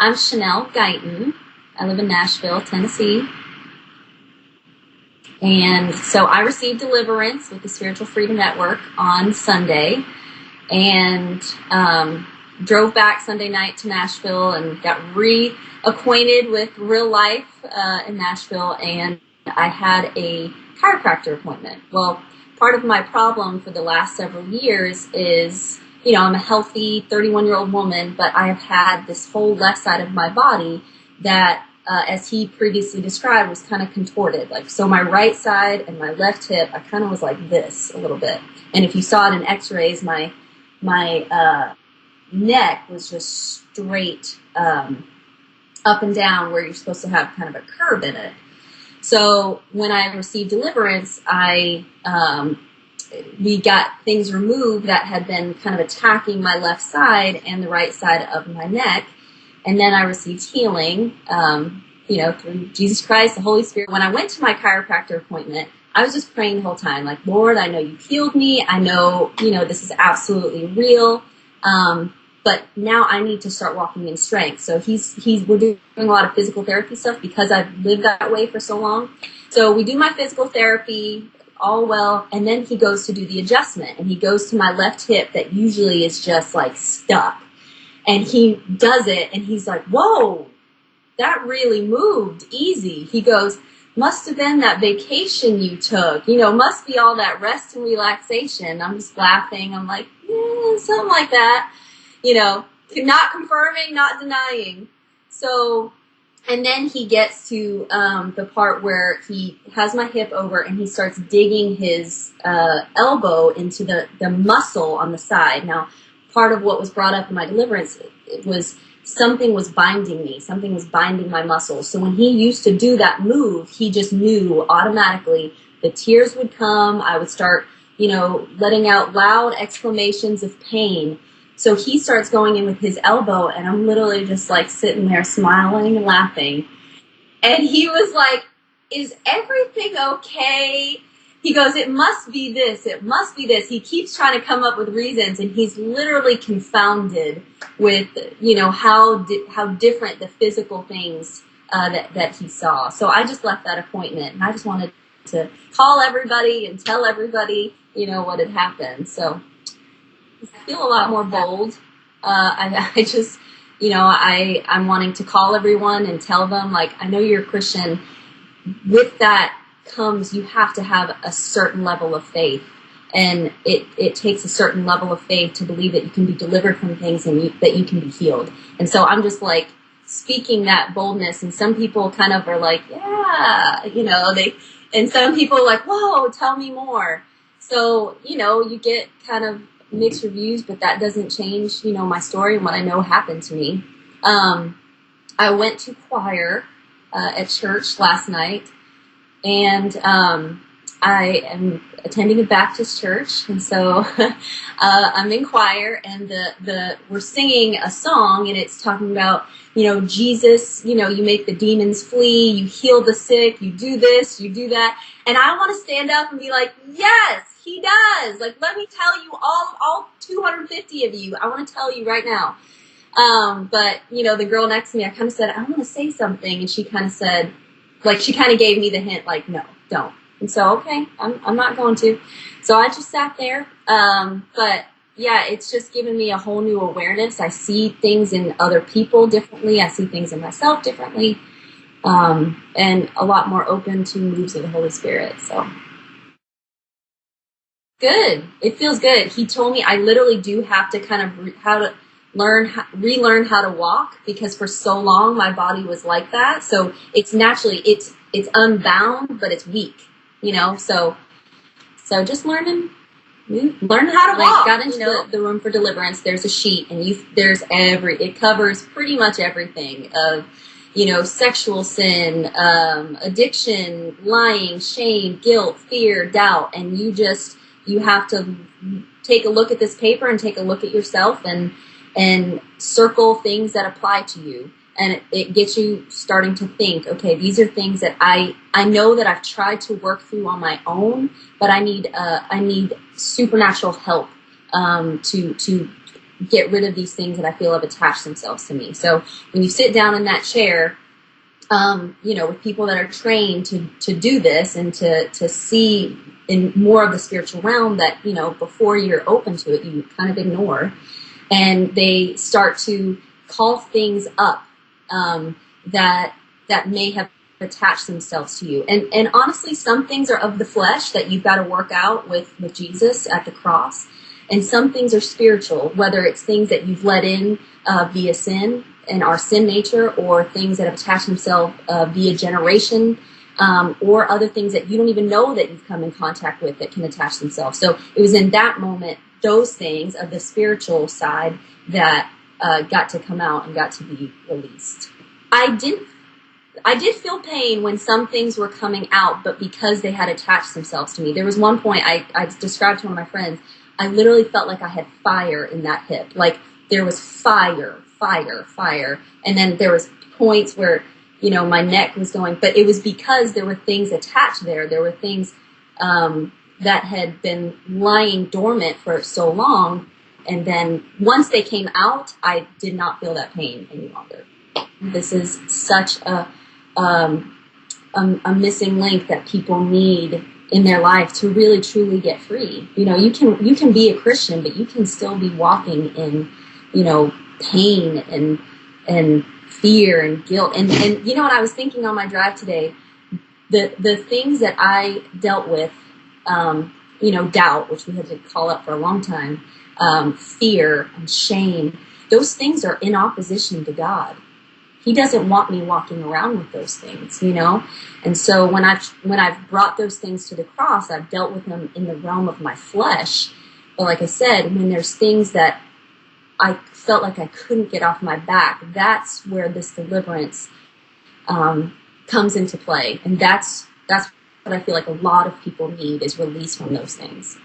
I'm Chanel Guyton. I live in Nashville, Tennessee. And so I received deliverance with the Spiritual Freedom Network on Sunday, and drove back Sunday night to Nashville and got reacquainted with real life in Nashville, and I had a chiropractor appointment. Well, part of my problem for the last several years is, I'm a healthy 31-year-old woman, but I have had this whole left side of my body that, as he previously described, was kind of contorted. So my right side and my left hip, I kind of was like this a little bit. And if you saw it in x-rays, my neck was just straight up and down where you're supposed to have kind of a curve in it. So when I received deliverance, we got things removed that had been kind of attacking my left side and the right side of my neck. And then I received healing, through Jesus Christ, the Holy Spirit. When I went to my chiropractor appointment, I was just praying the whole time, like, Lord, I know you healed me. I know, this is absolutely real. But now I need to start walking in strength. So we're doing a lot of physical therapy stuff because I've lived that way for so long. So we do my physical therapy, all well, and then he goes to do the adjustment, and he goes to my left hip that usually is just like stuck. And he does it, and he's like, whoa, that really moved easy. He goes, must have been that vacation you took, must be all that rest and relaxation. I'm just laughing. I'm like, yeah, something like that, not confirming, not denying. So, and then he gets to the part where he has my hip over and he starts digging his elbow into the muscle on the side. Now, part of what was brought up in my deliverance, it was something was binding me. Something was binding my muscles. So when he used to do that move, he just knew automatically the tears would come. I would start, letting out loud exclamations of pain. So he starts going in with his elbow, and I'm literally just like sitting there smiling and laughing. And he was like, is everything okay? He goes, it must be this. It must be this. He keeps trying to come up with reasons, and he's literally confounded with, how different the physical things that he saw. So I just left that appointment, and I just wanted to call everybody and tell everybody, what had happened. So I feel a lot more bold. I just, I'm wanting to call everyone and tell them, like, I know you're a Christian. With that comes, you have to have a certain level of faith. And it takes a certain level of faith to believe that you can be delivered from things and that you can be healed. And so I'm just like speaking that boldness. And some people kind of are like, yeah, and some people are like, whoa, tell me more. So, you get kind of mixed reviews, but that doesn't change, my story and what I know happened to me. I went to choir at church last night, and I am attending a Baptist church, and so I'm in choir, and we're singing a song, and it's talking about, Jesus, you make the demons flee, you heal the sick, you do this, you do that, and I want to stand up and be like, yes, he does. Like, let me tell you, all 250 of you, I want to tell you right now. But, the girl next to me, I kind of said, I want to say something, and she kind of said, like, she kind of gave me the hint, like, no, don't. And so, okay, I'm not going to. So I just sat there. But yeah, it's just given me a whole new awareness. I see things in other people differently. I see things in myself differently. And a lot more open to moves of the Holy Spirit. So good. It feels good. He told me I literally do have to kind of relearn how to walk, because for so long my body was like that. So it's naturally, it's unbound, but it's weak. So just learning how to walk. Got into the room for deliverance. There's a sheet, and it covers pretty much everything of, sexual sin, addiction, lying, shame, guilt, fear, doubt. And you have to take a look at this paper and take a look at yourself and circle things that apply to you. And it gets you starting to think, okay, these are things that I know that I've tried to work through on my own, but I need supernatural help to get rid of these things that I feel have attached themselves to me. So when you sit down in that chair, with people that are trained to do this and to see in more of the spiritual realm that, before you're open to it, you kind of ignore, and they start to call things up that may have attached themselves to you. And honestly, some things are of the flesh that you've got to work out with Jesus at the cross. And some things are spiritual, whether it's things that you've let in via sin and our sin nature, or things that have attached themselves via generation, or other things that you don't even know that you've come in contact with that can attach themselves. So it was in that moment, those things of the spiritual side that got to come out and got to be released. I did feel pain when some things were coming out, but because they had attached themselves to me. There was one point I described to one of my friends, I literally felt like I had fire in that hip. Like there was fire. And then there was points where, my neck was going, but it was because there were things attached there. There were things that had been lying dormant for so long. And then once they came out, I did not feel that pain any longer. This is such a missing link that people need in their life to really truly get free. You can be a Christian, but you can still be walking in, pain and fear and guilt. And what I was thinking on my drive today, the things that I dealt with, doubt, which we had to call up for a long time, fear and shame, those things are in opposition to God. He doesn't want me walking around with those things, And so when I've brought those things to the cross, I've dealt with them in the realm of my flesh. But like I said, when there's things that I felt like I couldn't get off my back, that's where this deliverance comes into play. And that's what I feel like a lot of people need, is release from those things.